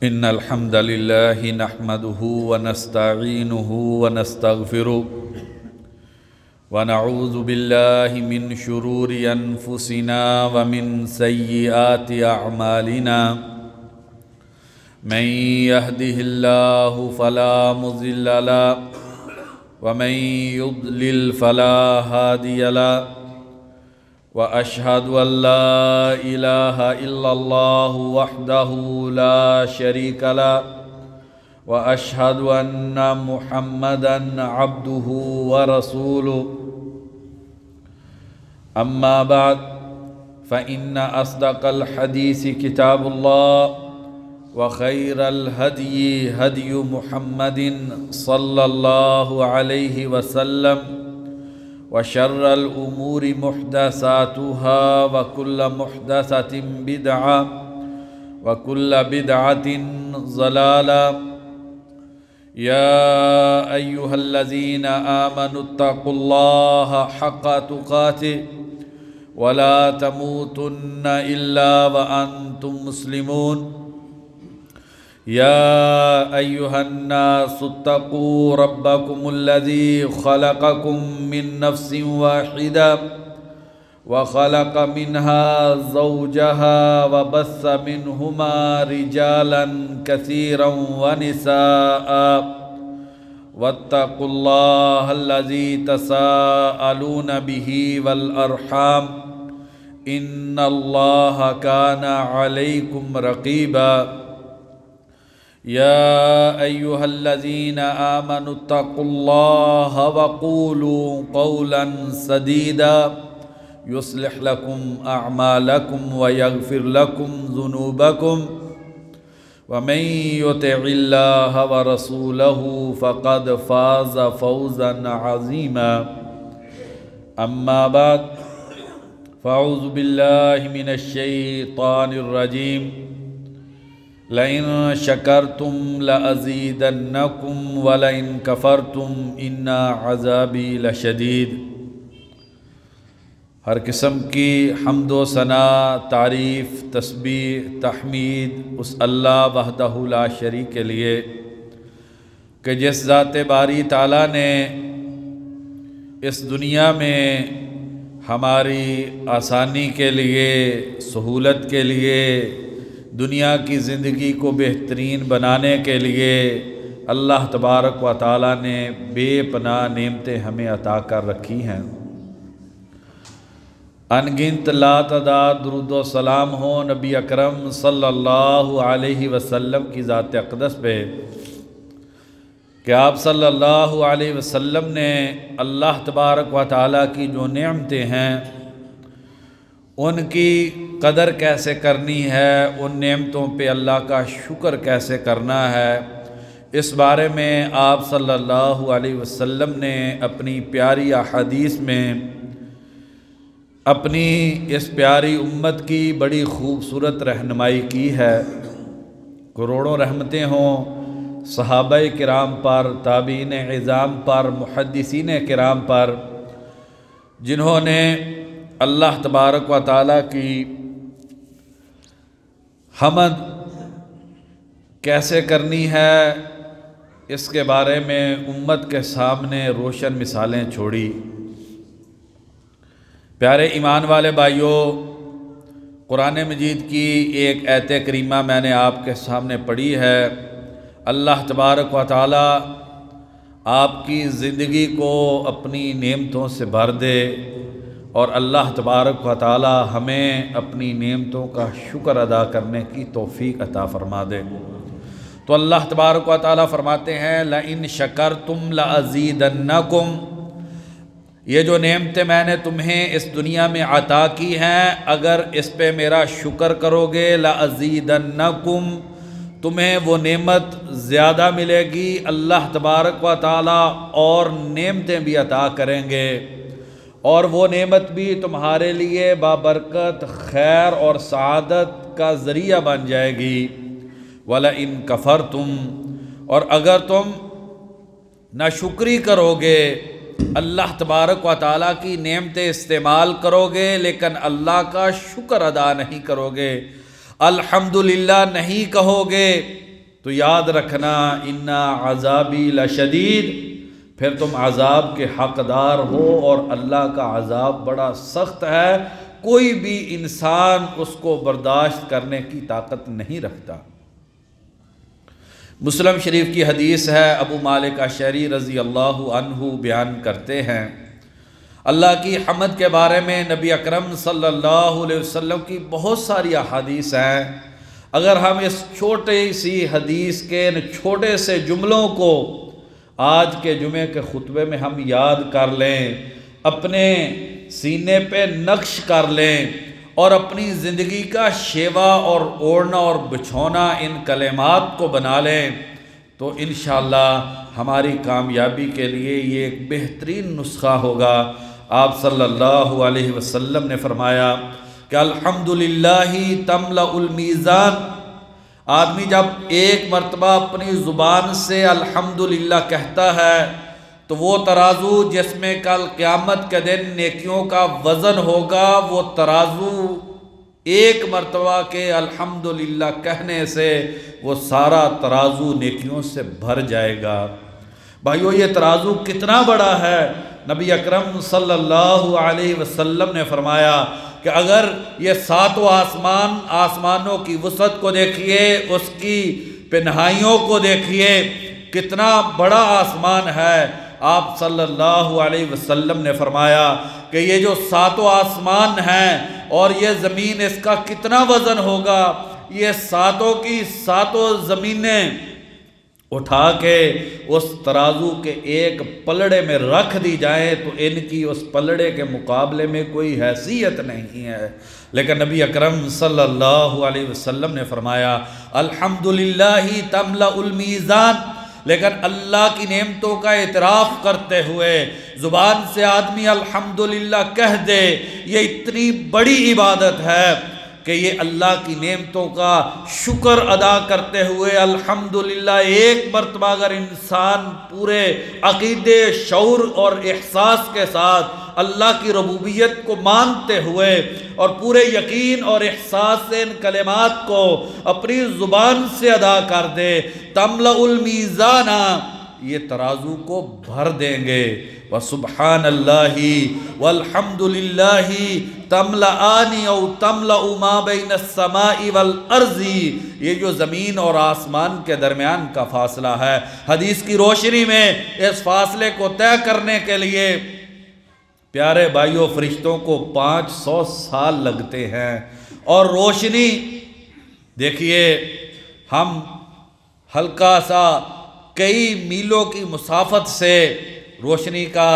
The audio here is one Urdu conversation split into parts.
إن الحمد لله نحمده ونستعينه ونستغفره ونعوذ بالله من شرور أنفسنا ومن سيئات أعمالنا من يهده الله فلا مضل له ومن يضلل فلا هادي له وأشهد أن لا إله إلا الله وحده لا شريك له وأشهد أن محمدًا عبده ورسوله أما بعد فإن أصدق الحديث كتاب الله وخير الهدي هدي محمد صلى الله عليه وسلم وشر الأمور محدثاتها وكل محدثة بدعة وكل بدعة ضلالة يا أيها الذين آمنوا اتقوا الله حق تقاته ولا تموتن إلا وأنتم مسلمون يا أيها الناس اتقوا ربكم الذي خلقكم من نفس واحدة وخلق منها زوجها وبث منهما رجالا كثيرا ونساء واتقوا الله الذي تساءلون به والأرحام إن الله كان عليكم رقيبا يا أيها الذين آمنوا اتقوا الله وقولوا قولا سديدا يصلح لكم أعمالكم ويغفر لكم ذنوبكم ومن يطع الله ورسوله فقد فاز فوزا عظيما أما بعد فأعوذ بالله من الشيطان الرجيم لئن شکرتم لأزیدنکم ولئن کفرتم ان عذابی لشدید۔ ہر قسم کی حمد و ثنا، تعریف، تسبیح، تحمید اس اللہ وحدہ لا شریک کے لیے کہ جس ذات باری تعالی نے اس دنیا میں ہماری آسانی کے لیے، سہولت کے لیے، دنیا کی زندگی کو بہترین بنانے کے لیے اللہ تبارک و تعالی نے بے پناہ نعمتیں ہمیں عطا کر رکھی ہیں۔ ان گنت لا تعداد درود و سلام ہو نبی اکرم صلی اللہ علیہ وسلم کی ذات اقدس پہ کہ آپ صلی اللہ علیہ وسلم نے اللہ تبارک و تعالی کی جو نعمتیں ہیں ان کی قدر کیسے کرنی ہے، ان نعمتوں پہ اللہ کا شکر کیسے کرنا ہے، اس بارے میں آپ صلی اللہ علیہ وسلم نے اپنی پیاری احادیث میں اپنی اس پیاری امت کی بڑی خوبصورت رہنمائی کی ہے۔ کروڑوں رحمتیں ہوں صحابہ کرام پر، تابعین عظام پر، محدثین کرام پر، جنہوں نے اللہ تبارک و تعالیٰ کی حمد کیسے کرنی ہے اس کے بارے میں امت کے سامنے روشن مثالیں چھوڑی۔ پیارے ایمان والے بھائیوں، قرآن مجید کی ایک آیت کریمہ میں نے آپ کے سامنے پڑھی ہے۔ اللہ تبارک و تعالیٰ آپ کی زندگی کو اپنی نعمتوں سے بھر دے اور اللہ تبارک و تعالی ہمیں اپنی نعمتوں کا شکر ادا کرنے کی توفیق عطا فرما دے۔ تو اللہ تبارک و تعالی فرماتے ہیں لئن شکرتم لأزیدنکم، یہ جو نعمتیں میں نے تمہیں اس دنیا میں عطا کی ہیں اگر اس پہ میرا شکر کرو گے لأزیدنکم، تمہیں وہ نعمت زیادہ ملے گی، اللہ تبارک و تعالی اور نعمتیں بھی عطا کریں گے اور وہ نعمت بھی تمہارے لیے بابرکت خیر اور سعادت کا ذریعہ بن جائے گی۔ وَلَئِن كَفَرْتُمْ، اور اگر تم ناشکری کرو گے، اللہ تبارک و تعالیٰ کی نعمتیں استعمال کرو گے لیکن اللہ کا شکر ادا نہیں کرو گے، الحمدللہ نہیں کہو گے، تو یاد رکھنا اِنَّ عَذَابِي لَشَدِيد، پھر تم عذاب کے حقدار ہو، اور اللہ کا عذاب بڑا سخت ہے، کوئی بھی انسان اس کو برداشت کرنے کی طاقت نہیں رکھتا۔ مسلم شریف کی حدیث ہے، ابو مالک اشعری رضی اللہ عنہ بیان کرتے ہیں، اللہ کی حمد کے بارے میں نبی اکرم صلی اللہ علیہ وسلم کی بہت ساری احادیث ہیں۔ اگر ہم اس چھوٹی سی حدیث کے ان چھوٹے سے جملوں کو آج کے جمعے کے خطبے میں ہم یاد کر لیں، اپنے سینے پہ نقش کر لیں، اور اپنی زندگی کا شیوا اور اوڑھنا اور بچھونا ان کلمات کو بنا لیں، تو انشاءاللہ ہماری کامیابی کے لیے یہ ایک بہترین نسخہ ہوگا۔ آپ صلی اللہ علیہ وسلم نے فرمایا کہ الحمدللہ تملأ المیزان، آدمی جب ایک مرتبہ اپنی زبان سے الحمدللہ کہتا ہے تو وہ ترازو جس میں کل قیامت کے دن نیکیوں کا وزن ہوگا، وہ ترازو ایک مرتبہ کے الحمدللہ کہنے سے وہ سارا ترازو نیکیوں سے بھر جائے گا۔ بھائیو، یہ ترازو کتنا بڑا ہے؟ نبی اکرم صلی اللہ علیہ وسلم نے فرمایا کہ اگر یہ ساتوں آسمانوں کی وسعت کو دیکھیے، اس کی پنہائیوں کو دیکھیے، کتنا بڑا آسمان ہے۔ آپ صلی اللہ علیہ وسلم نے فرمایا کہ یہ جو ساتوں آسمان ہیں اور یہ زمین، اس کا کتنا وزن ہوگا؟ یہ ساتوں کی ساتوں زمینیں اٹھا کے اس ترازو کے ایک پلڑے میں رکھ دی جائیں تو ان کی اس پلڑے کے مقابلے میں کوئی حیثیت نہیں ہے۔ لیکن نبی اکرم صلی اللہ علیہ وسلم نے فرمایا الحمدللہ تملأ المیزان، لیکن اللہ کی نعمتوں کا اعتراف کرتے ہوئے زبان سے آدمی الحمدللہ کہہ دے، یہ اتنی بڑی عبادت ہے کہ یہ اللہ کی نعمتوں کا شکر ادا کرتے ہوئے الحمدللہ ایک مرتبہ اگر انسان پورے عقیدے، شعور اور احساس کے ساتھ اللہ کی ربوبیت کو مانتے ہوئے اور پورے یقین اور احساس سے ان کلمات کو اپنی زبان سے ادا کر دے، تملأ المیزان، یہ ترازو کو بھر دیں گے۔ وسبحان اللہ والحمد للہ تملأان او تملأ ما بین السماء والارض، یہ جو زمین اور آسمان کے درمیان کا فاصلہ ہے، حدیث کی روشنی میں اس فاصلے کو طے کرنے کے لیے پیارے بھائیوں فرشتوں کو 500 سال لگتے ہیں، اور روشنی دیکھیے، ہم ہلکا سا کئی میلوں کی مسافت سے روشنی کا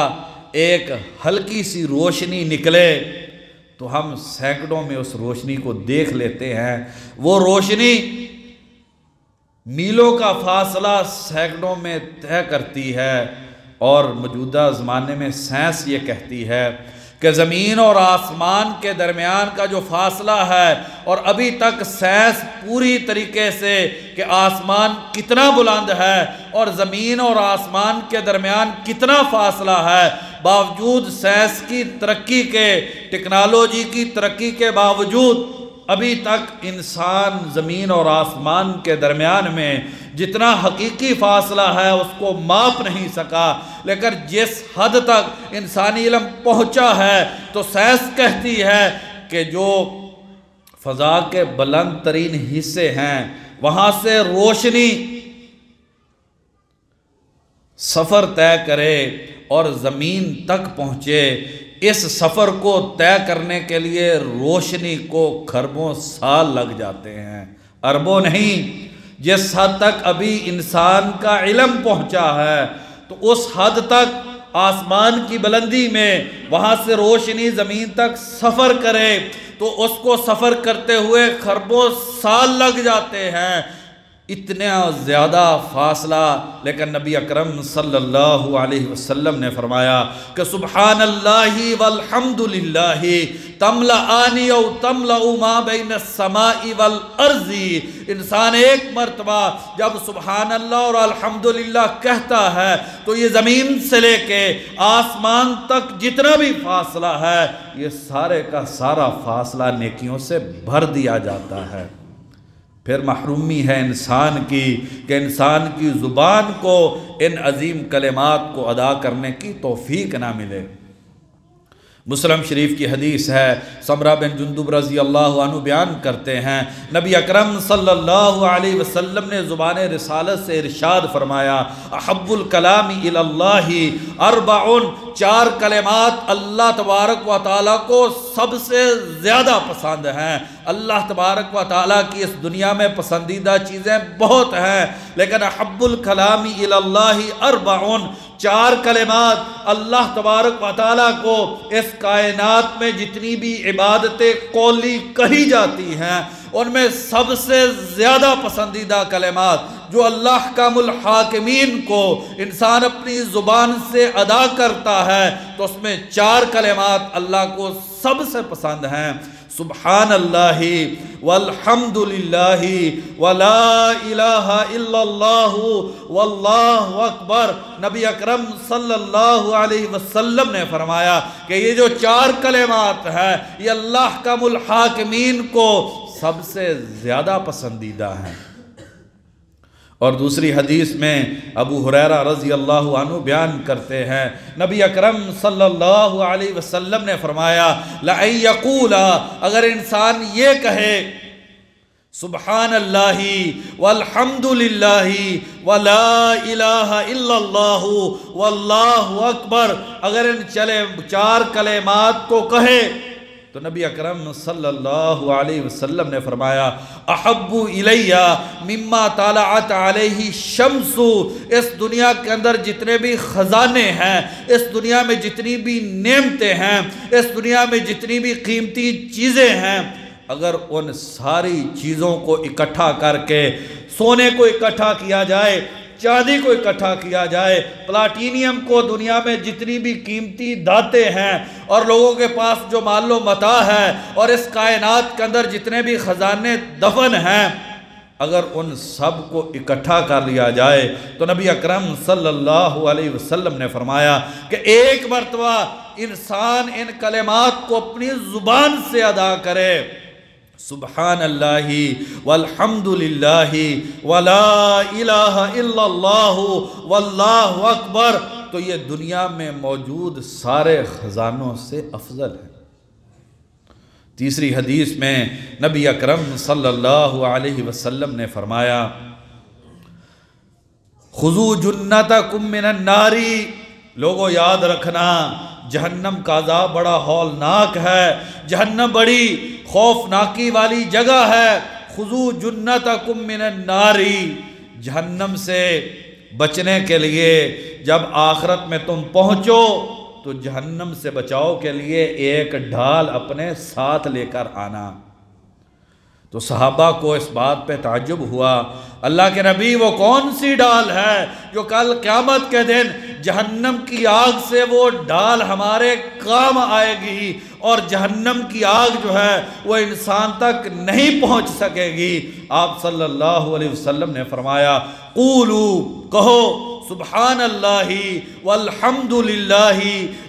ایک ہلکی سی روشنی نکلے تو ہم سینکڑوں میں اس روشنی کو دیکھ لیتے ہیں۔ وہ روشنی میلوں کا فاصلہ سینکڑوں میں طے کرتی ہے، اور موجودہ زمانے میں سائنس یہ کہتی ہے کہ زمین اور آسمان کے درمیان کا جو فاصلہ ہے، اور ابھی تک سائنس پوری طریقے سے کہ آسمان کتنا بلند ہے اور زمین اور آسمان کے درمیان کتنا فاصلہ ہے، باوجود سائنس کی ترقی کے، ٹیکنالوجی کی ترقی کے باوجود ابھی تک انسان زمین اور آسمان کے درمیان میں جتنا حقیقی فاصلہ ہے اس کو ماپ نہیں سکا۔ لیکن جس حد تک انسانی علم پہنچا ہے تو سائنس کہتی ہے کہ جو فضا کے بلند ترین حصے ہیں وہاں سے روشنی سفر طے کرے اور زمین تک پہنچے، اس سفر کو طے کرنے کے لیے روشنی کو خربوں سال لگ جاتے ہیں، اربوں نہیں۔ جس حد تک ابھی انسان کا علم پہنچا ہے تو اس حد تک آسمان کی بلندی میں وہاں سے روشنی زمین تک سفر کرے تو اس کو سفر کرتے ہوئے خربوں سال لگ جاتے ہیں، اتنا زیادہ فاصلہ۔ لیکن نبی اکرم صلی اللہ علیہ وسلم نے فرمایا کہ سبحان اللہ والحمد للہ تملأان او تملأ ما بین السماء والارض، انسان ایک مرتبہ جب سبحان اللہ اور الحمدللہ کہتا ہے تو یہ زمین سے لے کے آسمان تک جتنا بھی فاصلہ ہے یہ سارے کا سارا فاصلہ نیکیوں سے بھر دیا جاتا ہے۔ پھر محرومی ہے انسان کی کہ انسان کی زبان کو ان عظیم کلمات کو ادا کرنے کی توفیق نہ ملے۔ مسلم شریف کی حدیث ہے، سمرہ بن جندب رضی اللہ عنہ بیان کرتے ہیں، نبی اکرم صلی اللہ علیہ وسلم نے زبان رسالت سے ارشاد فرمایا، احب الکلام الی اللہ اربع، 4 کلمات اللہ تبارک و تعالیٰ کو سب سے زیادہ پسند ہیں۔ اللہ تبارک و تعالیٰ کی اس دنیا میں پسندیدہ چیزیں بہت ہیں، لیکن احب الکلام الی اللہ اربع، 4 کلمات اللہ تبارک و تعالیٰ کو اس کائنات میں جتنی بھی عبادتیں قولی کہی جاتی ہیں ان میں سب سے زیادہ پسندیدہ کلمات جو اللہ احکام الحاکمین کو انسان اپنی زبان سے ادا کرتا ہے تو اس میں 4 کلمات اللہ کو سب سے پسند ہیں، سبحان اللہ والحمد للہ ولا الہ الا اللہ واللہ اکبر۔ نبی اکرم صلی اللہ علیہ وسلم نے فرمایا کہ یہ جو 4 کلمات ہیں یہ اللہ احکام الحاکمین کو سب سے زیادہ پسندیدہ ہیں۔ اور دوسری حدیث میں ابو ہریرہ رضی اللہ عنہ بیان کرتے ہیں، نبی اکرم صلی اللہ علیہ وسلم نے فرمایا، لَأَن يَقُولَ، اگر انسان یہ کہے سبحان اللہ والحمد للہ ولا الہ الا اللہ واللہ اکبر، اگر ان 4 کلمات کو کہے تو نبی اکرم صلی اللہ علیہ وسلم نے فرمایا، احب الی مما طلعت علیہ الشمس، اس دنیا کے اندر جتنے بھی خزانے ہیں، اس دنیا میں جتنی بھی نعمتیں ہیں، اس دنیا میں جتنی بھی قیمتی چیزیں ہیں، اگر ان ساری چیزوں کو اکٹھا کر کے سونے کو اکٹھا کیا جائے، چاندی کو اکٹھا کیا جائے، پلاٹینیم کو، دنیا میں جتنی بھی قیمتی دھاتیں ہیں اور لوگوں کے پاس جو مال و متاع ہے اور اس کائنات کے اندر جتنے بھی خزانے دفن ہیں، اگر ان سب کو اکٹھا کر لیا جائے تو نبی اکرم صلی اللہ علیہ وسلم نے فرمایا کہ ایک مرتبہ انسان ان کلمات کو اپنی زبان سے ادا کرے، سبحان اللہ والحمد للہ ولا الہ الا اللہ واللہ اکبر، تو یہ دنیا میں موجود سارے خزانوں سے افضل ہے۔ تیسری حدیث میں نبی اکرم صلی اللہ علیہ وسلم نے فرمایا، خذوا جنتکم من النار، لوگوں یاد رکھنا جہنم کا عذاب بڑا ہولناک ہے، جہنم بڑی خوفناکی والی جگہ ہے، خذوا جنتکم من النار، جہنم سے بچنے کے لیے جب آخرت میں تم پہنچو تو جہنم سے بچاؤ کے لیے ایک ڈھال اپنے ساتھ لے کر آنا۔ تو صحابہ کو اس بات پہ تعجب ہوا، اللہ کے نبی وہ کون سی ڈال ہے جو کل قیامت کے دن جہنم کی آگ سے وہ ڈال ہمارے کام آئے گی اور جہنم کی آگ جو ہے وہ انسان تک نہیں پہنچ سکے گی؟ آپ صلی اللہ علیہ وسلم نے فرمایا، قولو، کہو، سبحان اللہ والحمد للہ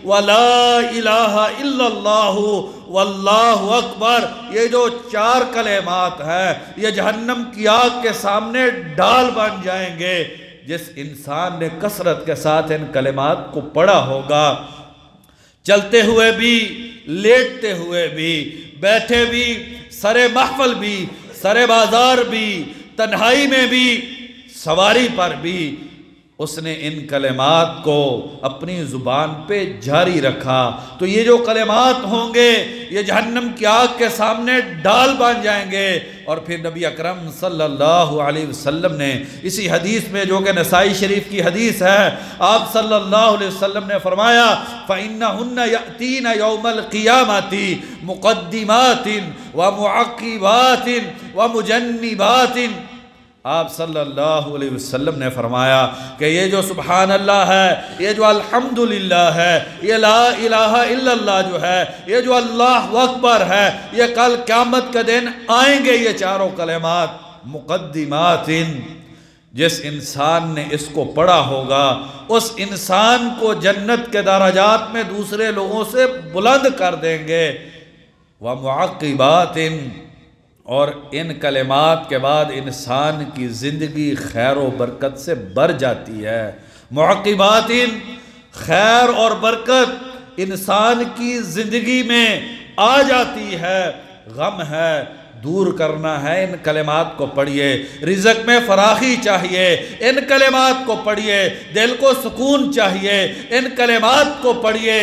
ولا الہ الا اللہ واللہ اکبر، یہ جو 4 کلمات ہیں یہ جہنم کی آگ کے سامنے ڈال بن جائیں گے۔ جس انسان نے کثرت کے ساتھ ان کلمات کو پڑھا ہوگا، چلتے ہوئے بھی، لیٹتے ہوئے بھی، بیٹھے بھی، سر محفل بھی، سر بازار بھی، تنہائی میں بھی، سواری پر بھی، اس نے ان کلمات کو اپنی زبان پہ جاری رکھا تو یہ جو کلمات ہوں گے یہ جہنم کی آگ کے سامنے ڈال بن جائیں گے۔ اور پھر نبی اکرم صلی اللہ علیہ وسلم نے اسی حدیث میں جو کہ نسائی شریف کی حدیث ہے، آپ صلی اللہ علیہ وسلم نے فرمایا، فَإِنَّهُنَّ يَأْتِينَ يَوْمَ الْقِيَامَةِ مُقَدِّمَاتٍ وَمُعَقِّبَاتٍ وَمُجَنِّبَاتٍ۔ آپ صلی اللہ علیہ وسلم نے فرمایا کہ یہ جو سبحان اللہ ہے، یہ جو الحمدللہ ہے، یہ لا الہ الا اللہ جو ہے، یہ جو اللہ اکبر ہے، یہ کل قیامت کے دن آئیں گے یہ 4 کلمات مقدمات۔ جس انسان نے اس کو پڑھا ہوگا اس انسان کو جنت کے درجات میں دوسرے لوگوں سے بلند کر دیں گے۔ وَمُعَقِّبَاتٍ، اور ان کلمات کے بعد انسان کی زندگی خیر و برکت سے بھر جاتی ہے۔ معقبات خیر اور برکت انسان کی زندگی میں آ جاتی ہے۔ غم ہے دور کرنا ہے، ان کلمات کو پڑھیے۔ رزق میں فراخی چاہیے، ان کلمات کو پڑھیے۔ دل کو سکون چاہیے، ان کلمات کو پڑھیے۔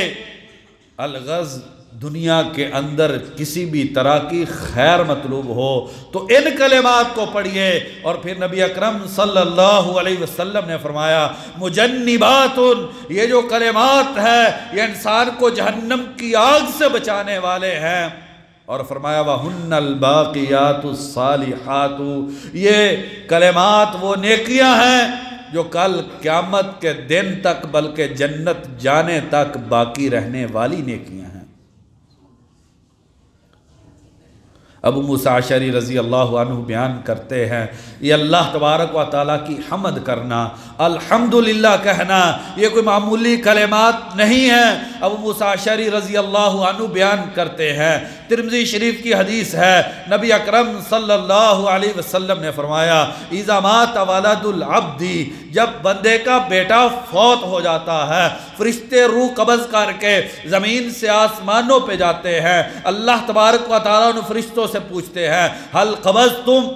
الغرض دنیا کے اندر کسی بھی طرح کی خیر مطلوب ہو تو ان کلمات کو پڑھیے۔ اور پھر نبی اکرم صلی اللہ علیہ وسلم نے فرمایا مجنبات، یہ جو کلمات ہیں یہ انسان کو جہنم کی آگ سے بچانے والے ہیں۔ اور فرمایا وَهُنَّ الْبَاقِيَاتُ الصَّالِحَاتُ، یہ کلمات وہ نیکیاں ہیں جو کل قیامت کے دن تک بلکہ جنت جانے تک باقی رہنے والی نیکیاں ہیں۔ ابو موسیٰ اشعری رضی اللہ عنہ بیان کرتے ہیں یہ اللہ تبارک و تعالیٰ کی حمد کرنا، الحمدللہ کہنا، یہ کوئی معمولی کلمات نہیں ہیں۔ ابو موسیٰ اشعری رضی اللہ عنہ بیان کرتے ہیں، ترمذی شریف کی حدیث ہے، نبی اکرم صلی اللہ علیہ وسلم نے فرمایا اذا مات ولد العبد، جب بندے کا بیٹا فوت ہو جاتا ہے فرشتے روح قبض کر کے زمین سے آسمانوں پہ جاتے ہیں۔ اللہ تبارک و تعالیٰ ان فرشتوں سے پوچھتے ہیں حل قبضتم،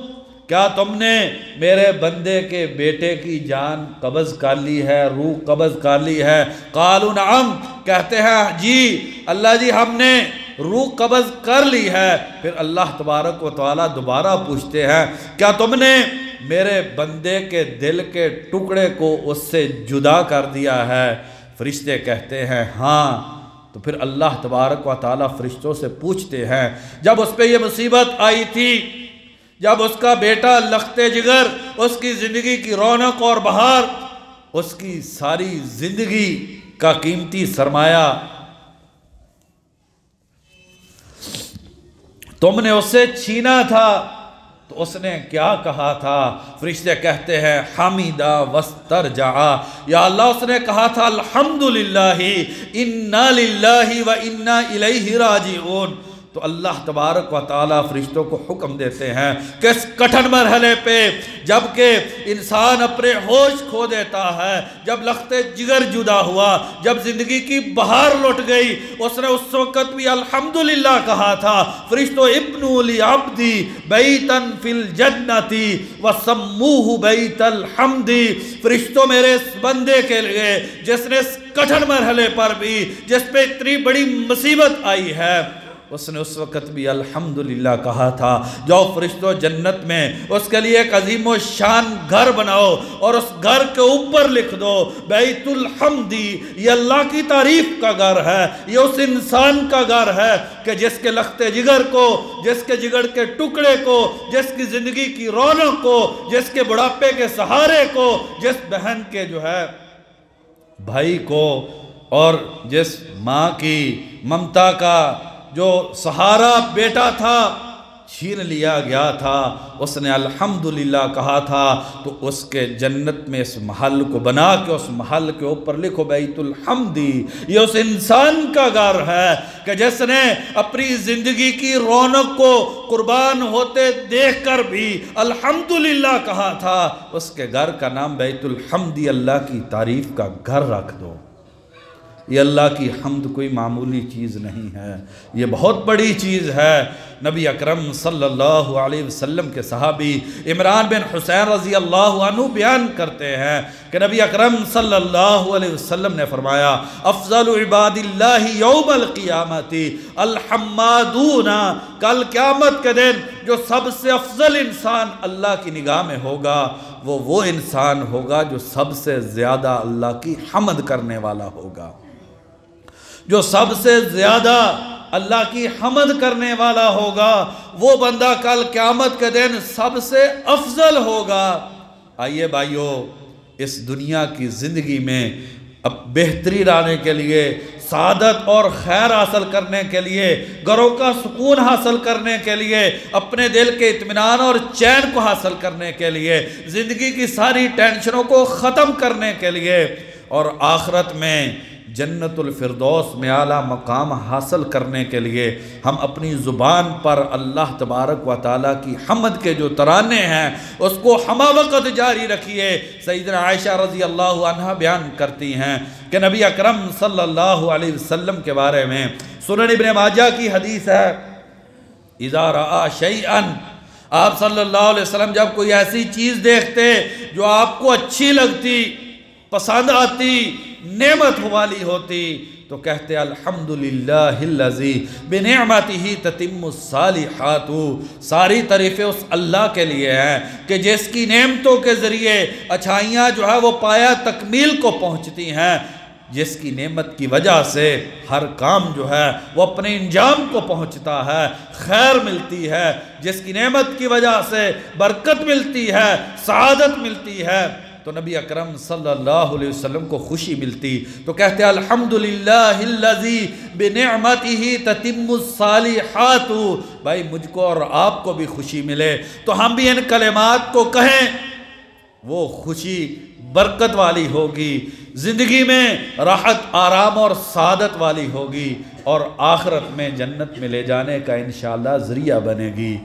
کیا تم نے میرے بندے کے بیٹے کی جان قبض کر لی ہے، روح قبض کر لی ہے؟ قالوا نعم، کہتے ہیں جی اللہ جی ہم نے روح قبض کر لی ہے۔ پھر اللہ تبارک و تعالیٰ دوبارہ پوچھتے ہیں کیا تم نے میرے بندے کے دل کے ٹکڑے کو اس سے جدا کر دیا ہے؟ فرشتے کہتے ہیں ہاں۔ تو پھر اللہ تبارک و تعالیٰ فرشتوں سے پوچھتے ہیں جب اس پہ یہ مصیبت آئی تھی، جب اس کا بیٹا لخت جگر، اس کی زندگی کی رونق اور بہار، اس کی ساری زندگی کا قیمتی سرمایہ تم نے اس سے چھینا تھا، تو اس نے کیا کہا تھا؟ فرشتے کہتے ہیں حمیدہ واسترجع، یا اللہ اس نے کہا تھا الحمدللہ انا للہ و انا الیہ راجعون۔ تو اللہ تبارک و تعالیٰ فرشتوں کو حکم دیتے ہیں کہ اس کٹھن مرحلے پہ جب کہ انسان اپنے ہوش کھو دیتا ہے، جب لخت جگر جدا ہوا، جب زندگی کی بہار لٹ گئی، اس نے اس وقت بھی الحمدللہ کہا تھا۔ فرشتوں ابنوا لعبدی بیتا فی الجنت وسموہ بیت الحمد، فرشتوں میرے اس بندے کے لیے جس نے اس کٹھن مرحلے پر بھی، جس پہ اتنی بڑی مصیبت آئی ہے، اس نے اس وقت بھی الحمدللہ کہا تھا۔ جاؤ فرشتوں جنت میں اس کے لیے ایک عظیم و شان گھر بناؤ اور اس گھر کے اوپر لکھ دو بیت الحمدی، یہ اللہ کی تعریف کا گھر ہے، یہ اس انسان کا گھر ہے کہ جس کے لخت جگر کو، جس کے جگر کے ٹکڑے کو، جس کی زندگی کی رونق کو، جس کے بڑھاپے کے سہارے کو، جس بہن کے جو ہے بھائی کو، اور جس ماں کی ممتا کا جو سہارا بیٹا تھا چھین لیا گیا تھا، اس نے الحمدللہ کہا تھا، تو اس کے جنت میں اس محل کو بنا کے اس محل کے اوپر لکھو بیت الحمدی، یہ اس انسان کا گھر ہے کہ جس نے اپنی زندگی کی رونق کو قربان ہوتے دیکھ کر بھی الحمدللہ کہا تھا۔ اس کے گھر کا نام بیت الحمدی، اللہ کی تعریف کا گھر رکھ دو۔ یہ اللہ کی حمد کوئی معمولی چیز نہیں ہے، یہ بہت بڑی چیز ہے۔ نبی اکرم صلی اللہ علیہ وسلم کے صحابی عمران بن حسین رضی اللہ عنہ بیان کرتے ہیں کہ نبی اکرم صلی اللہ علیہ وسلم نے فرمایا افضل عباد اللہ یوم القیامت الحمادون، کل قیامت کے دن جو سب سے افضل انسان اللہ کی نگاہ میں ہوگا وہ انسان ہوگا جو سب سے زیادہ اللہ کی حمد کرنے والا ہوگا، جو سب سے زیادہ اللہ کی حمد کرنے والا ہوگا، وہ بندہ کل قیامت کے دن سب سے افضل ہوگا۔ آئیے بھائیو، اس دنیا کی زندگی میں اب بہتری لانے کے لیے، سعادت اور خیر حاصل کرنے کے لیے، گھروں کا سکون حاصل کرنے کے لیے، اپنے دل کے اطمینان اور چین کو حاصل کرنے کے لیے، زندگی کی ساری ٹینشنوں کو ختم کرنے کے لیے، اور آخرت میں جنت الفردوس میں اعلیٰ مقام حاصل کرنے کے لیے ہم اپنی زبان پر اللہ تبارک و تعالیٰ کی حمد کے جو ترانے ہیں اس کو ہمہ وقت جاری رکھیے۔ سیدنا عائشہ رضی اللہ عنہ بیان کرتی ہیں کہ نبی اکرم صلی اللہ علیہ وسلم کے بارے میں سنن ابن ماجہ کی حدیث ہے، اذا رآ شیئا، آپ صلی اللہ علیہ وسلم جب کوئی ایسی چیز دیکھتے جو آپ کو اچھی لگتی، پسند آتی، نعمت والی ہوتی، تو کہتے الحمدللہ الذی بنعمتہ تتم الصالحات، ساری تعریفیں اس اللہ کے لیے ہیں کہ جس کی نعمتوں کے ذریعے اچھائیاں جو ہے وہ پایا تکمیل کو پہنچتی ہیں، جس کی نعمت کی وجہ سے ہر کام جو ہے وہ اپنے انجام کو پہنچتا ہے، خیر ملتی ہے، جس کی نعمت کی وجہ سے برکت ملتی ہے، سعادت ملتی ہے، تو نبی اکرم صلی اللہ علیہ وسلم کو خوشی ملتی تو کہتے الحمدللہ الذی بنعمتہ تتم الصالحات۔ بھائی مجھ کو اور آپ کو بھی خوشی ملے تو ہم بھی ان کلمات کو کہیں، وہ خوشی برکت والی ہوگی، زندگی میں راحت آرام اور سعادت والی ہوگی، اور آخرت میں جنت میں لے جانے کا انشاءاللہ ذریعہ بنے گی۔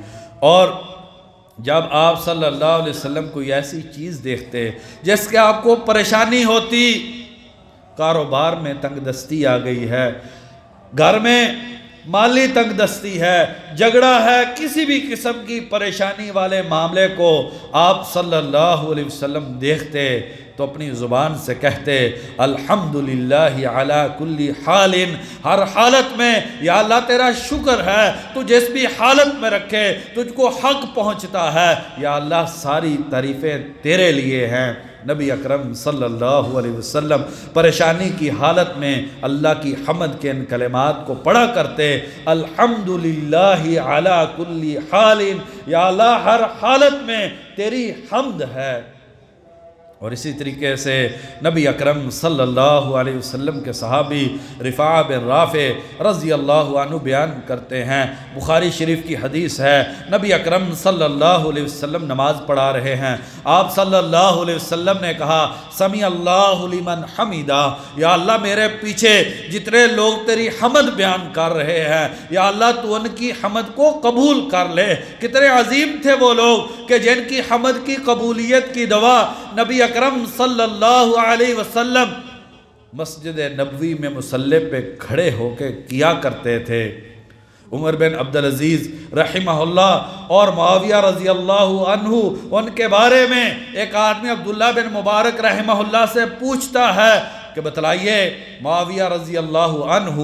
اور جب آپ صلی اللہ علیہ وسلم کوئی ایسی چیز دیکھتے جس کے آپ کو پریشانی ہوتی، کاروبار میں تنگ دستی آ گئی ہے، گھر میں مالی تنگ دستی ہے، جھگڑا ہے، کسی بھی قسم کی پریشانی والے معاملے کو آپ صلی اللہ علیہ وسلم دیکھتے تو اپنی زبان سے کہتے الحمدللہ علی کل حال، ہر حالت میں یا اللہ تیرا شکر ہے، تو جس بھی حالت میں رکھے تجھ کو حق پہنچتا ہے، یا اللہ ساری تعریفیں تیرے لیے ہیں۔ نبی اکرم صلی اللہ علیہ وسلم پریشانی کی حالت میں اللہ کی حمد کے ان کلمات کو پڑھا کرتے، الحمدللہ علی کل حال، یا اللہ ہر حالت میں تیری حمد ہے۔ اور اسی طریقے سے نبی اکرم صلی اللہ علیہ وسلم کے صحابی رفاع بن رافع رضی اللہ عنہ بیان کرتے ہیں، بخاری شریف کی حدیث ہے، نبی اکرم صلی اللہ علیہ وسلم نماز پڑھا رہے ہیں، آپ صلی اللہ علیہ وسلم نے کہا سمی اللہ لمن حمیدہ، یا اللہ میرے پیچھے جتنے لوگ تیری حمد بیان کر رہے ہیں، یا اللہ تو ان کی حمد کو قبول کر لے۔ کتنے عظیم تھے وہ لوگ کہ جن کی حمد کی قبولیت کی دعا نبی اکرم صلی اللہ علیہ وسلم مسجد نبوی میں مصلی پہ کھڑے ہو کے کیا کرتے تھے۔ عمر بن عبدالعزیز رحمہ اللہ اور معاویہ رضی اللہ عنہ، ان کے بارے میں ایک آدمی عبداللہ بن مبارک رحمہ اللہ سے پوچھتا ہے کہ بتلائیے معاویہ رضی اللہ عنہ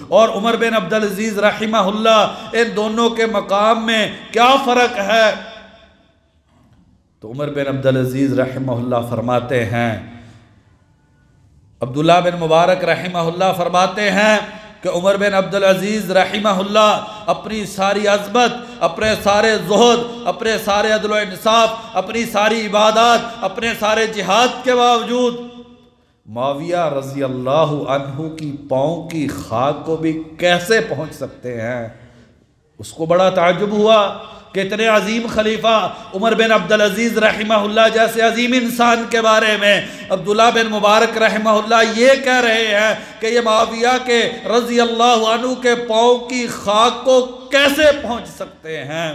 اور عمر بن عبدالعزیز رحمہ اللہ، ان دونوں کے مقام میں کیا فرق ہے؟ تو عمر بن عبدالعزیز رحمہ اللہ فرماتے ہیں، عبداللہ بن مبارک رحمہ اللہ فرماتے ہیں کہ عمر بن عبدالعزیز رحمہ اللہ اپنی ساری عظمت، اپنے سارے زہد، اپنے سارے عدل و انصاف، اپنی ساری عبادات، اپنے سارے جہاد کے باوجود معاویہ رضی اللہ عنہ کی پاؤں کی خاک کو بھی کیسے پہنچ سکتے ہیں؟ اس کو بڑا تعجب ہوا کہ اتنے عظیم خلیفہ عمر بن عبدالعزیز رحمہ اللہ جیسے عظیم انسان کے بارے میں عبداللہ بن مبارک رحمہ اللہ یہ کہہ رہے ہیں کہ یہ معاویہ کے رضی اللہ عنہ کے پاؤں کی خاک کو کیسے پہنچ سکتے ہیں؟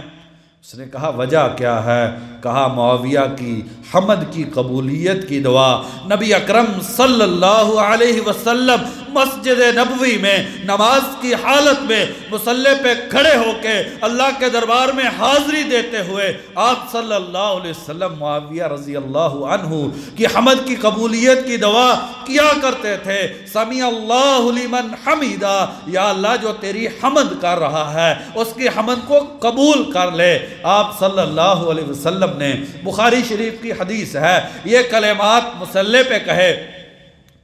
اس نے کہا وجہ کیا ہے؟ کہا معاویہ کی حمد کی قبولیت کی دعا نبی اکرم صلی اللہ علیہ وسلم مسجد نبوی میں نماز کی حالت میں مصلی پہ کھڑے ہو کے اللہ کے دربار میں حاضری دیتے ہوئے آپ صلی اللہ علیہ وسلم معاویہ رضی اللہ عنہ کی حمد کی قبولیت کی دعا کیا کرتے تھے، سمی اللہ لمن حمیدہ، یا اللہ جو تیری حمد کر رہا ہے اس کی حمد کو قبول کر لے۔ آپ صلی اللہ علیہ وسلم نے بخاری شریف کی حدیث ہے یہ کلمات مصلی پہ کہے،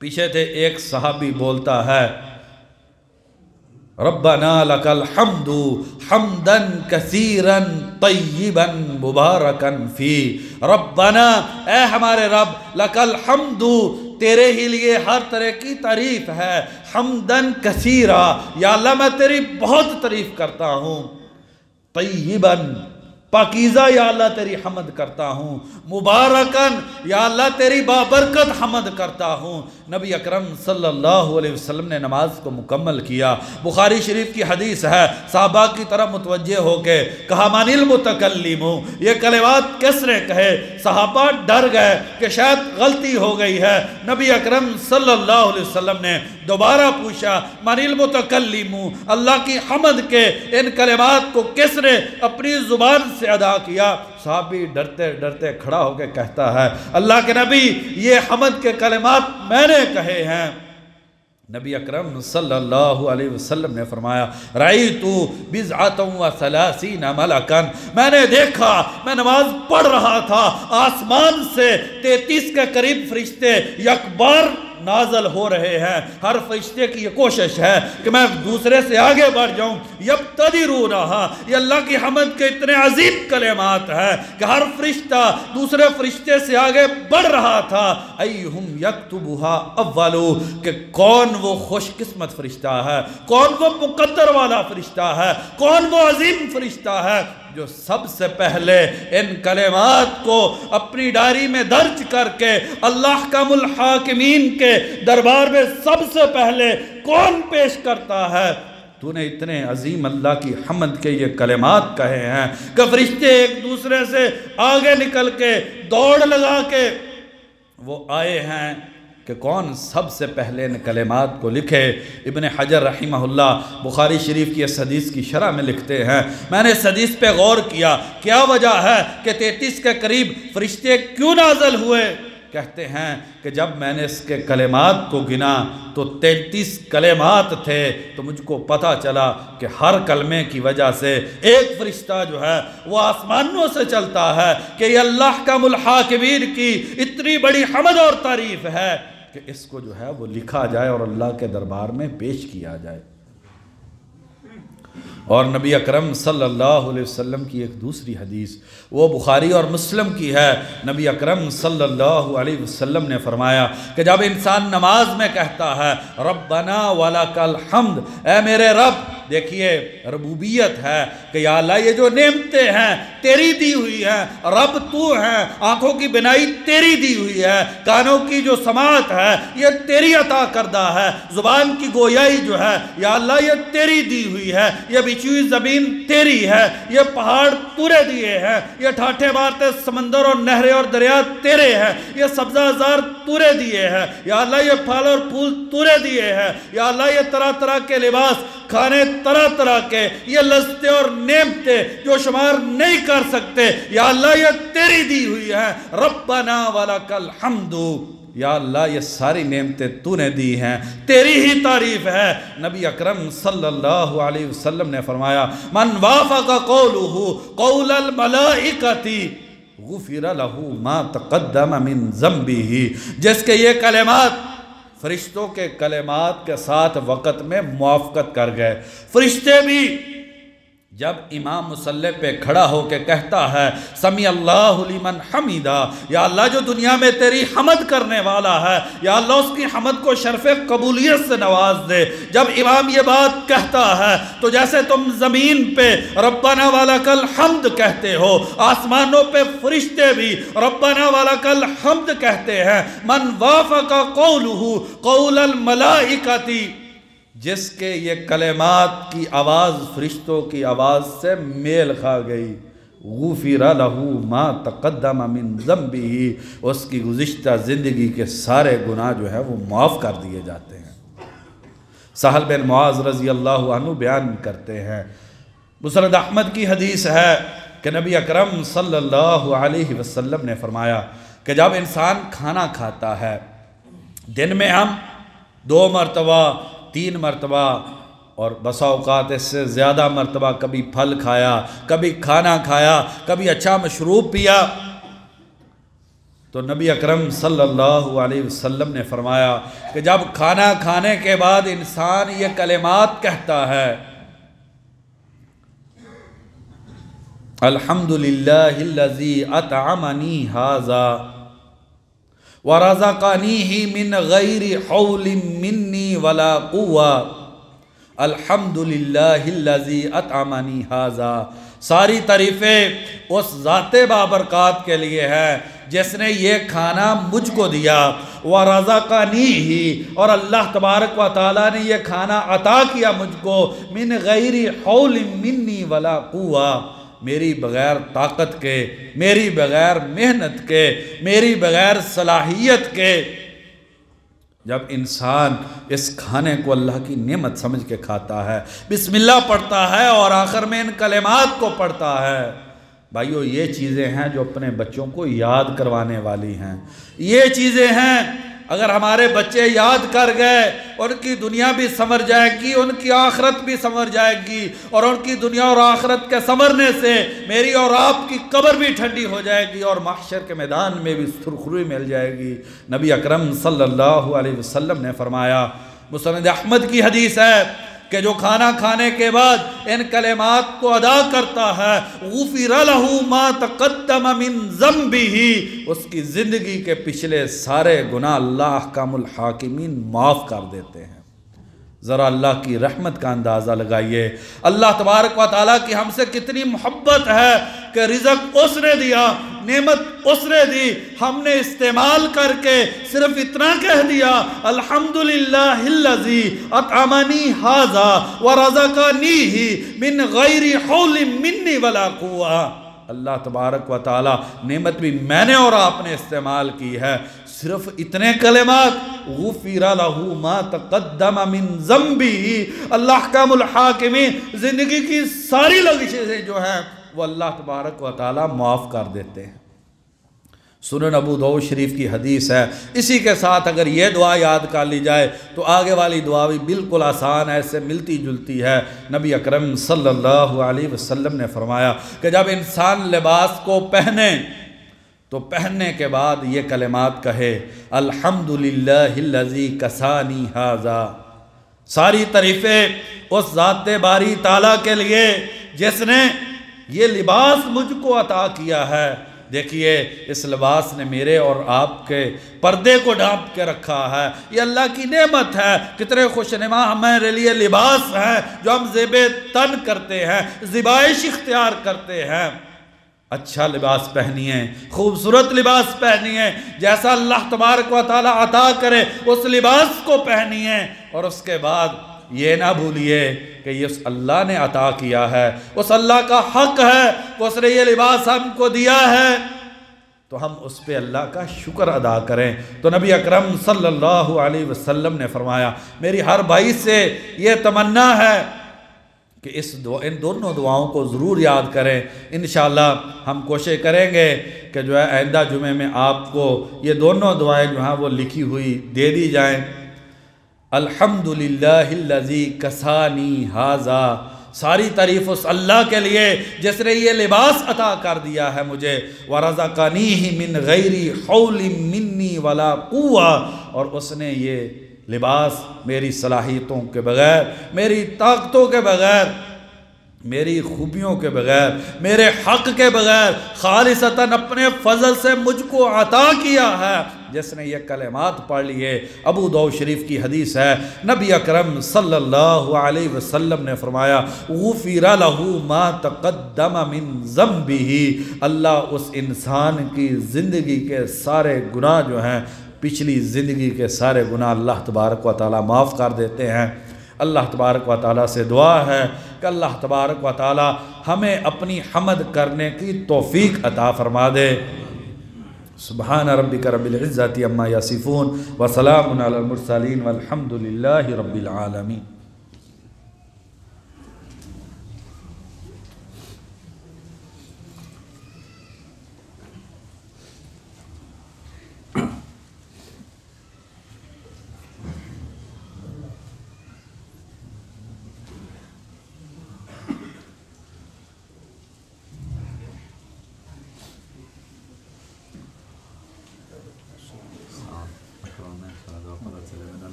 پیچھے تھے ایک صحابی بولتا ہے ربنا لک الحمد حمدا کثیرا طیبا مبارکا فی، ربنا اے ہمارے رب لک الحمد تیرے ہی لیے ہر طرح کی تعریف ہے، حمدا کثیرا یا اللہ میں تیری بہت تعریف کرتا ہوں، طیبا پاکیزہ یا اللہ تیری حمد کرتا ہوں، مبارکن یا اللہ تیری بابرکت حمد کرتا ہوں۔ نبی اکرم صلی اللہ علیہ وسلم نے نماز کو مکمل کیا۔ بخاری شریف کی حدیث ہے، صحابہ کی طرف متوجہ ہو کے کہا من المتکلم، یہ کلمات کس نے کہے؟ صحابہ ڈر گئے کہ شاید غلطی ہو گئی ہے۔ نبی اکرم صلی اللہ علیہ وسلم نے دوبارہ پوچھا من المتکلم، اللہ کی حمد کے ان کلمات کو کس نے اپنی زبان سے ادا کیا؟ صحابی ڈرتے ڈرتے کھڑا ہو کے کہتا ہے اللہ کے نبی یہ حمد کے کلمات میں نے کہے ہیں۔ نبی اکرم صلی اللہ علیہ وسلم نے فرمایا رأیتو بضعۃ وثلاثین ملکا، میں نے دیکھا، میں نماز پڑھ رہا تھا، آسمان سے 33 کے قریب فرشتے یک بار نازل ہو رہے ہیں۔ ہر فرشتے کی یہ کوشش ہے کہ میں دوسرے سے آگے بڑھ جاؤں۔ یبتدرونہا، یہ اللہ کی حمد کے اتنے عظیم کلمات ہیں کہ ہر فرشتہ دوسرے فرشتے سے آگے بڑھ رہا تھا۔ ایہم یکتبہا اولو، کہ کون وہ خوش قسمت فرشتہ ہے، کون وہ مقدر والا فرشتہ ہے، کون وہ عظیم فرشتہ ہے جو سب سے پہلے ان کلمات کو اپنی ڈائری میں درج کر کے اللہ احکم الحاکمین کے دربار میں سب سے پہلے کون پیش کرتا ہے؟ تو نے اتنے عظیم اللہ کی حمد کے یہ کلمات کہے ہیں کہ فرشتے ایک دوسرے سے آگے نکل کے دوڑ لگا کے وہ آئے ہیں کہ کون سب سے پہلے ان کلمات کو لکھے۔ ابن حجر رحمہ اللہ بخاری شریف کی اس حدیث کی شرح میں لکھتے ہیں میں نے اس حدیث پہ غور کیا، کیا وجہ ہے کہ 33 کے قریب فرشتے کیوں نازل ہوئے؟ کہتے ہیں کہ جب میں نے اس کے کلمات کو گنا تو 33 کلمات تھے، تو مجھ کو پتہ چلا کہ ہر کلمے کی وجہ سے ایک فرشتہ جو ہے وہ آسمانوں سے چلتا ہے کہ یہ اللہ احکم الحاکمین کی اتنی بڑی حمد اور تعریف ہے کہ اس کو جو ہے وہ لکھا جائے اور اللہ کے دربار میں پیش کیا جائے۔ اور نبی اکرم صلی اللہ علیہ وسلم کی ایک دوسری حدیث وہ بخاری اور مسلم کی ہے۔ نبی اکرم صلی اللہ علیہ وسلم نے فرمایا کہ جب انسان نماز میں کہتا ہے ربنا ولک الحمد، اے میرے رب، دیکھیے ربوبیت ہے کہ یا اللہ یہ جو نعمتیں ہیں تیری دی ہوئی ہیں، رب تو ہیں، آنکھوں کی بینائی تیری دی ہوئی ہے، کانوں کی جو سماعت ہے یہ تیری عطا کردہ ہے، زبان کی گویائی جو ہے یا اللہ یہ تیری دی ہوئی ہے، یہ بچھی ہوئی زمین تیری ہے، یہ پہاڑ تو نے دیے ہیں، یہ ٹھاٹھے مارتے سمندر اور نہریں اور دریا تیرے ہیں، یہ سبزہ زار تو نے دیے ہیں، یا اللہ یہ پھل اور پھول تو نے دیے ہیں، یا اللہ یہ طرح طرح کے لباس، کھانے طرح طرح کے، یہ لذتیں اور نعمتیں جو شمار نہیں کر سکتے، یا اللہ یہ تیری دی ہوئی ہیں، ربنا ولک الحمد، یا اللہ یہ ساری نعمتیں تو نے دی ہیں، تیری ہی تعریف ہے۔ نبی اکرم صلی اللہ علیہ وسلم نے فرمایا من وافق قولہ قول الملائکۃ غفر لہ ما تقدم من ذنبہ، جس کے یہ کلمات فرشتوں کے کلمات کے ساتھ وقت میں موافقت کر گئے۔ فرشتے بھی جب امام مصلی پہ کھڑا ہو کے کہتا ہے سمی اللہ لمن حمیدہ، یا اللہ جو دنیا میں تیری حمد کرنے والا ہے یا اللہ اس کی حمد کو شرف قبولیت سے نواز دے، جب امام یہ بات کہتا ہے تو جیسے تم زمین پہ ربنا ولک الحمد کہتے ہو، آسمانوں پہ فرشتے بھی ربنا ولک الحمد کہتے ہیں۔ من وافق قولہ قول الملائکۃ، جس کے یہ کلمات کی آواز فرشتوں کی آواز سے میل کھا گئی، غفر لہ ما تقدم من ذنبہ، اس کی گزشتہ زندگی کے سارے گناہ جو ہے وہ معاف کر دیے جاتے ہیں۔ سہل بن معاذ رضی اللہ عنہ بیان کرتے ہیں، مسند احمد کی حدیث ہے کہ نبی اکرم صلی اللہ علیہ وسلم نے فرمایا کہ جب انسان کھانا کھاتا ہے، دن میں ہم 2 مرتبہ 3 مرتبہ اور بسا اوقات اس سے زیادہ مرتبہ کبھی پھل کھایا، کبھی کھانا کھایا، کبھی اچھا مشروب پیا، تو نبی اکرم صلی اللہ علیہ وسلم نے فرمایا کہ جب کھانا کھانے کے بعد انسان یہ کلمات کہتا ہے الحمدللہ الذی اطعمنی ھذا وَرَزَقَنِيهِ مِنْ غَيْرِ حَوْلٍ مِّنِّي وَلَا قُوَّةٍ الحمدللہ الذی اطعمنی ھذا ساری تعریفیں اس ذات بابرکات کے لیے ہے جس نے یہ کھانا مجھ کو دیا، وَرَزَقَنِيهِ، اور اللہ تبارک و تعالیٰ نے یہ کھانا عطا کیا مجھ کو، مِنْ غَيْرِ حَوْلٍ مِّنِّي وَلَا قُوَّةٍ، میری بغیر طاقت کے، میری بغیر محنت کے، میری بغیر صلاحیت کے۔ جب انسان اس کھانے کو اللہ کی نعمت سمجھ کے کھاتا ہے، بسم اللہ پڑھتا ہے اور آخر میں ان کلمات کو پڑھتا ہے، بھائیو یہ چیزیں ہیں جو اپنے بچوں کو یاد کروانے والی ہیں۔ یہ چیزیں ہیں اگر ہمارے بچے یاد کر گئے، ان کی دنیا بھی سنور جائے گی، ان کی آخرت بھی سنور جائے گی، اور ان کی دنیا اور آخرت کے سنورنے سے میری اور آپ کی قبر بھی ٹھنڈی ہو جائے گی اور محشر کے میدان میں بھی سرخروئی مل جائے گی۔ نبی اکرم صلی اللہ علیہ وسلم نے فرمایا، مسند احمد کی حدیث ہے کہ جو کھانا کھانے کے بعد ان کلمات کو ادا کرتا ہے، غفر لہ ما تقدم من ذنبہ، اس کی زندگی کے پچھلے سارے گناہ اللہ احکام الحاکمین معاف کر دیتے ہیں۔ ذرا اللہ کی رحمت کا اندازہ لگائیے، اللہ تبارک و تعالیٰ کی ہم سے کتنی محبت ہے کہ رزق اس نے دیا، نعمت اس نے دی، ہم نے استعمال کر کے صرف اتنا کہہ دیا، الحمدللہ الذی اطعمنی ھذا ورزقنیہ من غیر حول منی ولا قوہ۔ اللہ تبارک و تعالیٰ نعمت بھی میں نے اور آپ نے استعمال کی ہے، صرف اتنے کلمات، غفر لہ ما تقدم من ذنبہ، اللہ احکام الحاکمین، زندگی کی ساری لغزشیں جو ہیں وہ اللہ تبارک و تعالیٰ معاف کر دیتے ہیں۔ سنن ابو داؤد شریف کی حدیث ہے، اسی کے ساتھ اگر یہ دعا یاد کر لی جائے تو آگے والی دعا بھی بالکل آسان ہے، ایسے ملتی جلتی ہے۔ نبی اکرم صلی اللہ علیہ وسلم نے فرمایا کہ جب انسان لباس کو پہنے تو پہننے کے بعد یہ کلمات کہے، الحمدللہ الذی کسانی ھذا، ساری تعریفیں اس ذات باری تعالیٰ کے لیے جس نے یہ لباس مجھ کو عطا کیا ہے۔ دیکھیے اس لباس نے میرے اور آپ کے پردے کو ڈھانپ کے رکھا ہے، یہ اللہ کی نعمت ہے۔ کتنے خوش نما ہمارے لیے لباس ہیں جو ہم زیب تن کرتے ہیں، زیبائش اختیار کرتے ہیں۔ اچھا لباس پہنیے، خوبصورت لباس پہنیے، جیسا اللہ تبارک و تعالیٰ عطا کرے اس لباس کو پہنیے، اور اس کے بعد یہ نہ بھولیے کہ یہ اس اللہ نے عطا کیا ہے، اس اللہ کا حق ہے کہ اس نے یہ لباس ہم کو دیا ہے، تو ہم اس پہ اللہ کا شکر ادا کریں۔ تو نبی اکرم صلی اللہ علیہ وسلم نے فرمایا، میری ہر بھائی سے یہ تمنا ہے کہ ان دونوں دعاؤں کو ضرور یاد کریں۔ انشاءاللہ ہم کوشش کریں گے کہ جو ہے آئندہ جمعے میں آپ کو یہ دونوں دعائیں جو ہیں وہ لکھی ہوئی دے دی جائیں۔ الحمدللہ الذی کسانی ھذا، ساری تعریف اس اللہ کے لیے جس نے یہ لباس عطا کر دیا ہے مجھے، ورزقنیہ من غیر حول منی ولا قوہ، اور اس نے یہ لباس میری صلاحیتوں کے بغیر، میری طاقتوں کے بغیر، میری خوبیوں کے بغیر، میرے حق کے بغیر، خالصتاً اپنے فضل سے مجھ کو عطا کیا ہے، جس نے یہ کلمات پڑھ لیے۔ ابو داؤد شریف کی حدیث ہے، نبی اکرم صلی اللہ علیہ وسلم نے فرمایا، غفر لہ ما تقدم من ذنبہ، اللہ اس انسان کی زندگی کے سارے گناہ جو ہیں، پچھلی زندگی کے سارے گناہ اللہ تبارک و تعالیٰ معاف کر دیتے ہیں۔ اللہ تبارک و تعالیٰ سے دعا ہے کہ اللہ تبارک و تعالیٰ ہمیں اپنی حمد کرنے کی توفیق عطا فرما دے۔ سبحان ربک رب العزت عما یصفون وسلام علی المرسلین والحمد للہ رب العالمین۔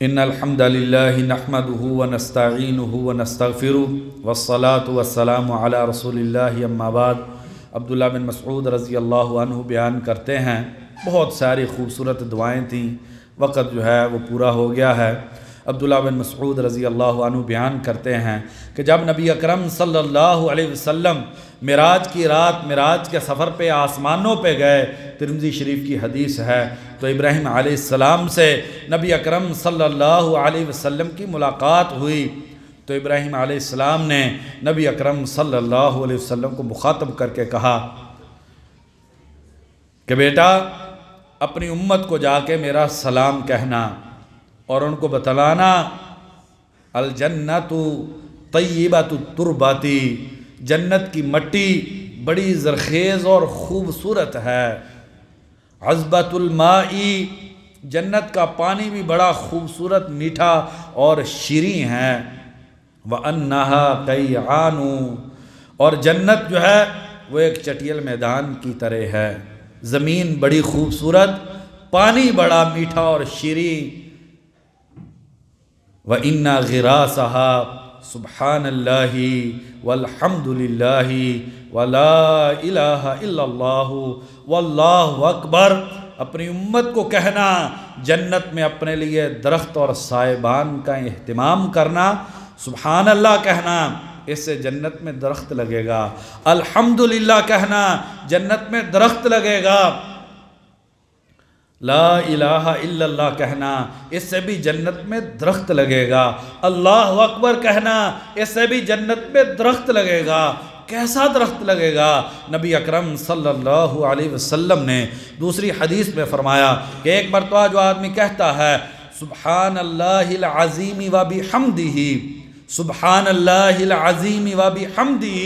ان الحمد للہ نحمدہ ونستعینہ ونستغفرہ والصلاة والسلام علی رسول اللہ اما بعد۔ عبداللہ بن مسعود رضی اللہ عنہ بیان کرتے ہیں، بہت ساری خوبصورت دعائیں تھیں، وقت جو ہے وہ پورا ہو گیا ہے۔ عبداللہ بن مسعود رضی اللہ عنہ بیان کرتے ہیں کہ جب نبی اکرم صلی اللہ علیہ وسلم معراج کی رات معراج کے سفر پہ آسمانوں پہ گئے، ترمذی شریف کی حدیث ہے، تو ابراہیم علیہ السلام سے نبی اکرم صلی اللہ علیہ وسلم کی ملاقات ہوئی، تو ابراہیم علیہ السلام نے نبی اکرم صلی اللہ علیہ وسلم کو مخاطب کر کے کہا کہ بیٹا اپنی امت کو جا کے میرا سلام کہنا اور ان کو بتلانا، الجنت طیبۃ التربۃ، جنت کی مٹی بڑی زرخیز اور خوبصورت ہے، عذبۃ الماء، جنت کا پانی بھی بڑا خوبصورت میٹھا اور شیریں ہے، وَأَنَّهَا قَيْعَانُ، اور جنت جو ہے وہ ایک چٹیل میدان کی طرح ہے، زمین بڑی خوبصورت، پانی بڑا میٹھا اور شیریں، وَإِنَّ غِرَاسَهَا سُبْحَانَ اللَّهِ وَالْحَمْدُ لِلَّهِ وَلَا إِلَهَ إِلَّا اللَّهُ وَاللَّهُ أَكْبَرُ۔ اپنی امت کو کہنا جنت میں اپنے لیے درخت اور سائبان کا اہتمام کرنا، سبحان اللہ کہنا، اس سے جنت میں درخت لگے گا، الحمدللہ کہنا جنت میں درخت لگے گا، لا الہ الا اللہ کہنا اس سے بھی جنت میں درخت لگے گا، اللہ اکبر کہنا اس سے بھی جنت میں درخت لگے گا۔ کیسا درخت لگے گا؟ نبی اکرم صلی اللہ علیہ وسلم نے دوسری حدیث میں فرمایا کہ ایک مرتبہ جو آدمی کہتا ہے سبحان اللہ العظیم وبحمدہ، سبحان اللہ العظیم وبحمدہ،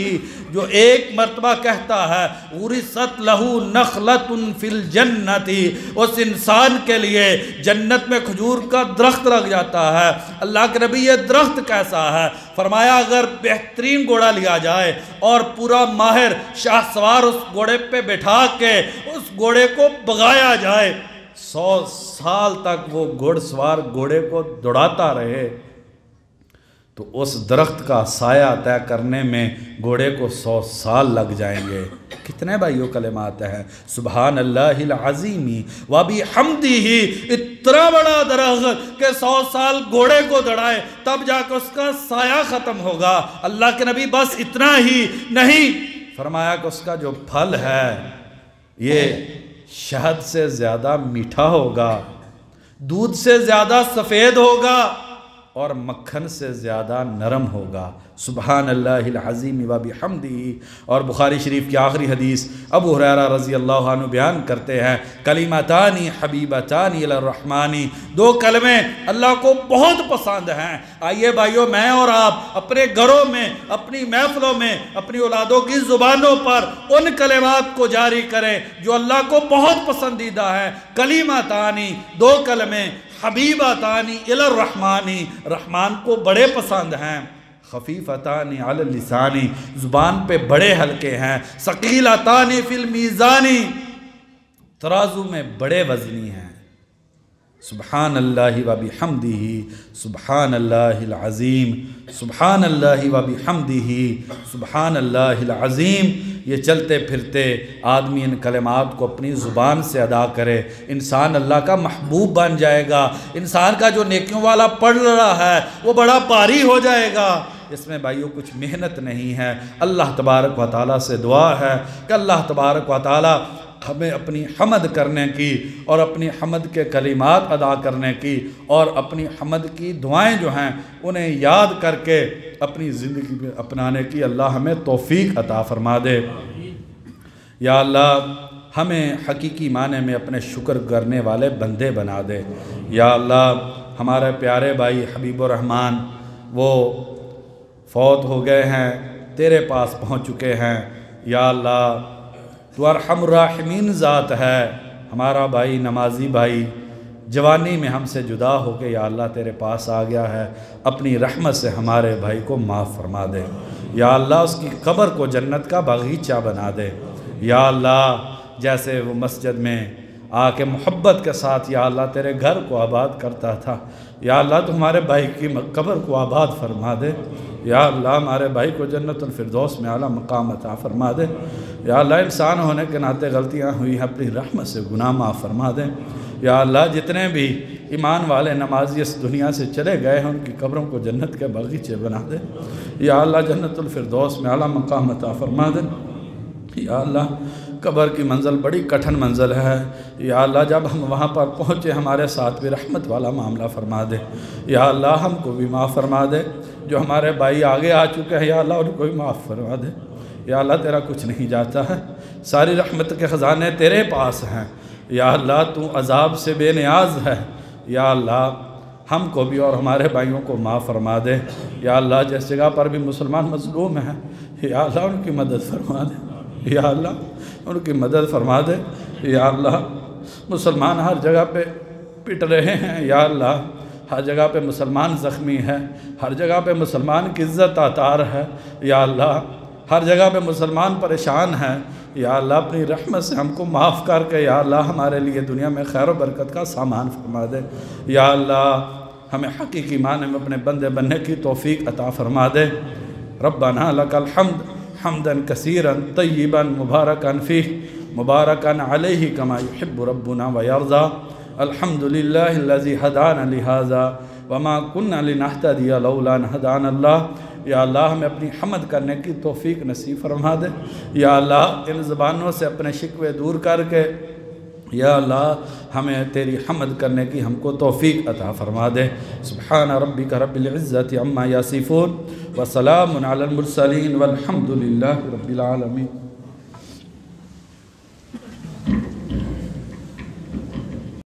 جو ایک مرتبہ کہتا ہے غرست لہ نخلۃ فی الجنت، اس انسان کے لیے جنت میں کھجور کا درخت لگ جاتا ہے۔ اللہ کے نبی یہ درخت کیسا ہے؟ فرمایا اگر بہترین گھوڑا لیا جائے اور پورا ماہر شاہ سوار اس گھوڑے پہ بٹھا کے اس گھوڑے کو بغایا جائے، 100 سال تک وہ گھوڑ سوار گھوڑے کو دوڑاتا رہے، تو اس درخت کا سایہ طے کرنے میں گھوڑے کو 100 سال لگ جائیں گے۔ کتنے بھائیوں کلمات ہیں، سبحان اللہ العظیم وبحمدہ، اتنا بڑا درخت کہ 100 سال گھوڑے کو دوڑائے تب جا کے اس کا سایہ ختم ہوگا۔ اللہ کے نبی بس اتنا ہی نہیں، فرمایا کہ اس کا جو پھل ہے یہ شہد سے زیادہ میٹھا ہوگا، دودھ سے زیادہ سفید ہوگا اور مکھن سے زیادہ نرم ہوگا، سبحان اللہ العظیم وبحمدہ۔ اور بخاری شریف کی آخری حدیث ابو ہریرہ رضی اللہ عنہ بیان کرتے ہیں کلمتان حبیبتان الی الرحمن، 2 کلمے اللہ کو بہت پسند ہیں۔ آئیے بھائیو میں اور آپ اپنے گھروں میں، اپنی محفلوں میں، اپنی اولادوں کی زبانوں پر ان کلمات کو جاری کریں جو اللہ کو بہت پسندیدہ ہیں۔ کلمتان، 2 کلمے، حبیبتان الی الرحمن، رحمان کو بڑے پسند ہیں، خفیفتان علی اللسان، زبان پہ بڑے ہلکے ہیں، ثقیلتان فی المیزان، ترازو میں بڑے وزنی ہیں، سبحان اللہ وبحمدہ، سبحان اللہ العظیم، سبحان اللہ وبحمدہ، سبحان اللہ العظیم۔ یہ چلتے پھرتے آدمی ان کلمات کو اپنی زبان سے ادا کرے، انسان اللہ کا محبوب بن جائے گا، انسان کا جو نیکیوں والا پڑھ رہا ہے وہ بڑا باری ہو جائے گا۔ اس میں بھائیوں کچھ محنت نہیں ہے، اللہ تبارک و تعالیٰ سے دعا ہے کہ اللہ تبارک و تعالیٰ ہمیں اپنی حمد کرنے کی اور اپنی حمد کے کلمات ادا کرنے کی اور اپنی حمد کی دعائیں جو ہیں انہیں یاد کر کے اپنی زندگی میں اپنانے کی اللہ ہمیں توفیق عطا فرما دے۔ یا اللہ ہمیں حقیقی معنی میں اپنے شکر کرنے والے بندے بنا دے۔ یا اللہ ہمارے پیارے بھائی حبیب الرحمن وہ فوت ہو گئے ہیں، تیرے پاس پہنچ چکے ہیں، یا اللہ تو ارحم الراحمین ذات ہے، ہمارا بھائی نمازی بھائی جوانی میں ہم سے جدا ہو کے یا اللہ تیرے پاس آ گیا ہے، اپنی رحمت سے ہمارے بھائی کو معاف فرما دے۔ یا اللہ اس کی قبر کو جنت کا باغیچہ بنا دے۔ یا اللہ جیسے وہ مسجد میں آ کے محبت کے ساتھ یا اللہ تیرے گھر کو آباد کرتا تھا، یا اللہ تمہارے بھائی کی قبر کو آباد فرما دے، یا اللہ ہمارے بھائی کو جنت الفردوس میں اعلیٰ مقام عطا فرما دے، یا اللہ انسان ہونے کے ناطے غلطیاں ہوئی ہیں اپنی رحمت سے گناہ معاف فرما دے، یا اللہ جتنے بھی ایمان والے نمازی اس دنیا سے چلے گئے ہیں ان کی قبروں کو جنت کے باغیچے بنا دے، یا اللہ جنت الفردوس میں اعلیٰ مقام عطا فرما دے، یا اللہ قبر کی منزل بڑی کٹھن منزل ہے، یا اللہ جب ہم وہاں پر پہنچے ہمارے ساتھ بھی رحمت والا معاملہ فرما دے، یا اللہ ہم کو بھی معاف فرما دے، جو ہمارے بھائی آگے آ چکے ہیں یا اللہ ان کو بھی معاف فرما دے، یا اللہ تیرا کچھ نہیں جاتا ہے، ساری رحمت کے خزانے تیرے پاس ہیں، یا اللہ تو عذاب سے بے نیاز ہے، یا اللہ ہم کو بھی اور ہمارے بھائیوں کو معاف فرما دے، یا اللہ جس جگہ پر بھی مسلمان مظلوم ہیں یا اللہ ان کی مدد فرما دے، یا اللہ ان کی مدد فرما دے، یا اللہ مسلمان ہر جگہ پہ پٹ رہے ہیں، یا اللہ ہر جگہ پہ مسلمان زخمی ہے، ہر جگہ پہ مسلمان کی عزت آتار ہے، یا اللہ ہر جگہ پہ مسلمان پریشان ہے، یا اللہ اپنی رحمت سے ہم کو معاف کر کے یا اللہ ہمارے لیے دنیا میں خیر و برکت کا سامان فرما دے، یا اللہ ہمیں حقیقی معنی میں اپنے بندے بننے کی توفیق عطا فرما دے۔ ربنا لک الحمد حمدا کثیرا طیبا مبارکا فیہ مبارکا علیہ کما یحب ربنا ویرضا، الحمد للہ الذی ہدانا لہذا وما كنا لنہتدی لولا ان ہدانا اللہ، یا اللہ ہمیں اپنی حمد کرنے کی توفیق نصیب فرما دے، یا اللہ ان زبانوں سے اپنے شکوے دور کر کے یا اللہ ہمیں تیری حمد کرنے کی ہم کو توفیق عطا فرما دے۔ سبحان ربک رب العزت عما یصفون وسلام علی المرسلین والحمد للہ رب العالمین۔